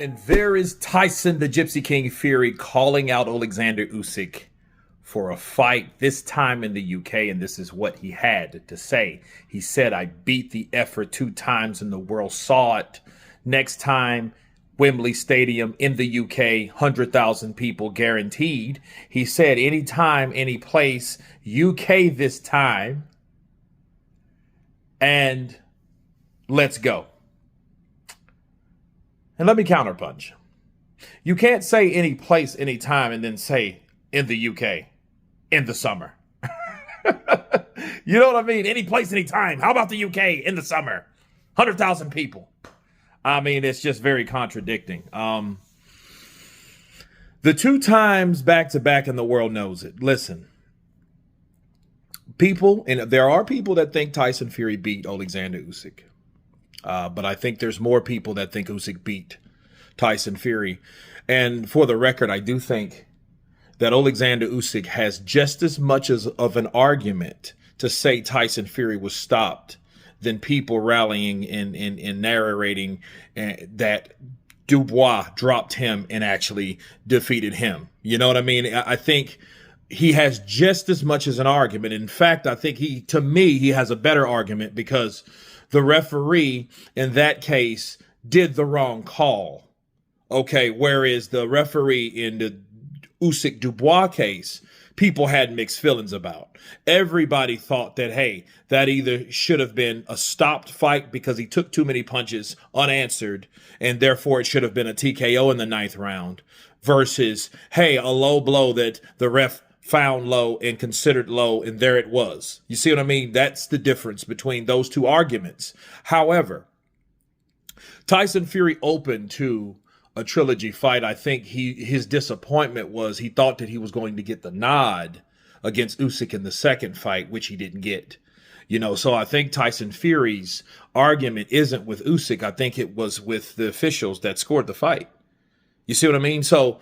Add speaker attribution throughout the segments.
Speaker 1: And there is Tyson, the Gypsy King Fury, calling out Oleksandr Usyk for a fight, this time in the UK, and this is what he had to say. He said, "I beat the effort 2 times and the world saw it. Next time, Wembley Stadium in the UK, 100,000 people guaranteed." He said, anytime, any place, UK this time, and let's go. And let me counterpunch. You can't say any place, any time, and then say in the UK in the summer. You know what I mean? Any place, any time. How about the UK in the summer? 100,000 people. I mean, it's just very contradicting. The 2 times back to back, and the world knows it. Listen, people, and there are people that think Tyson Fury beat Oleksandr Usyk. But I think there's more people that think Usyk beat Tyson Fury. And for the record, I do think that Oleksandr Usyk has just as much of an argument to say Tyson Fury was stopped than people rallying and narrating that Dubois dropped him and actually defeated him. You know what I mean? I think he has just as much as an argument. In fact, I think to me, he has a better argument because the referee in that case did the wrong call. Okay, whereas the referee in the Usyk Dubois case, people had mixed feelings about. Everybody thought that, hey, that either should have been a stopped fight because he took too many punches unanswered, and therefore it should have been a TKO in the 9th round, versus, hey, a low blow that the ref found low and considered low, and there it was. You see what I mean? That's the difference between those 2 arguments. However, Tyson Fury opened to a trilogy fight. I think his disappointment was he thought that he was going to get the nod against Usyk in the 2nd fight, which he didn't get. You know, so I think Tyson Fury's argument isn't with Usyk. I think it was with the officials that scored the fight. You see what I mean? So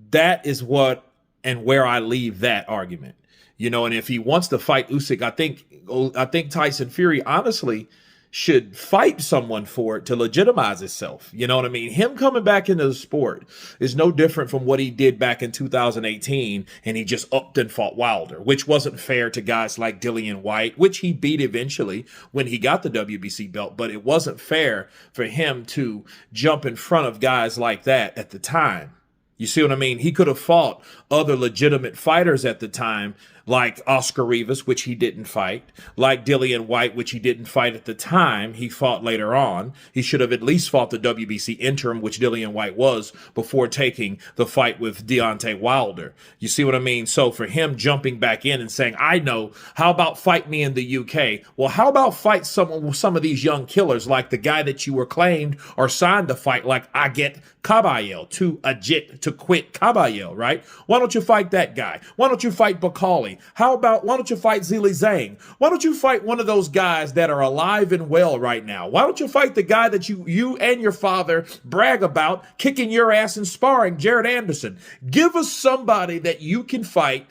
Speaker 1: that is what and where I leave that argument. You know, and if he wants to fight Usyk, I think Tyson Fury honestly should fight someone for it to legitimize itself. You know what I mean? Him coming back into the sport is no different from what he did back in 2018, and he just upped and fought Wilder, which wasn't fair to guys like Dillian White, which he beat eventually when he got the WBC belt, but it wasn't fair for him to jump in front of guys like that at the time. You see what I mean? He could have fought other legitimate fighters at the time, like Oscar Rivas, which he didn't fight, like Dillian White, which he didn't fight at the time. He fought later on. He should have at least fought the WBC interim, which Dillian White was, before taking the fight with Deontay Wilder. You see what I mean? So for him jumping back in and saying, I know, how about fight me in the UK? Well, how about fight some of these young killers, like the guy that you were claimed or signed to fight, like Aget Caballero, to quit Caballero, right? Why don't you fight that guy? Why don't you fight Bakali? Why don't you fight Zhilei Zhang? Why don't you fight one of those guys that are alive and well right now? Why don't you fight the guy that you and your father brag about kicking your ass and sparring, Jared Anderson? Give us somebody that you can fight,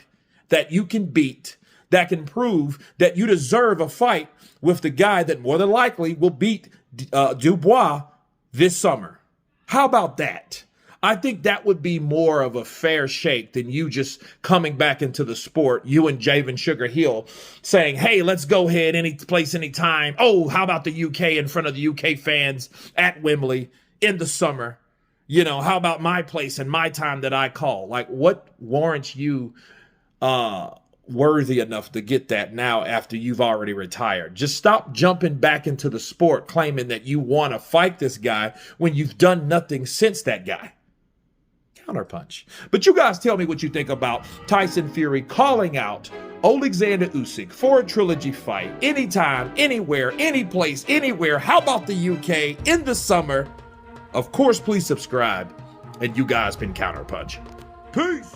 Speaker 1: that you can beat, that can prove that you deserve a fight with the guy that more than likely will beat Dubois this summer. How about that? I think that would be more of a fair shake than you just coming back into the sport, you and Javen Sugar Hill, saying, hey, let's go ahead any place, any time. Oh, how about the UK in front of the UK fans at Wembley in the summer? You know, how about my place and my time that I call? Like, what warrants you worthy enough to get that now after you've already retired? Just stop jumping back into the sport claiming that you want to fight this guy when you've done nothing since that guy. Counterpunch. But you guys tell me what you think about Tyson Fury calling out Oleksandr Usyk for a trilogy fight anytime, anywhere, any place, anywhere. How about the UK in the summer? Of course, please subscribe. And you guys been Counterpunch. Peace.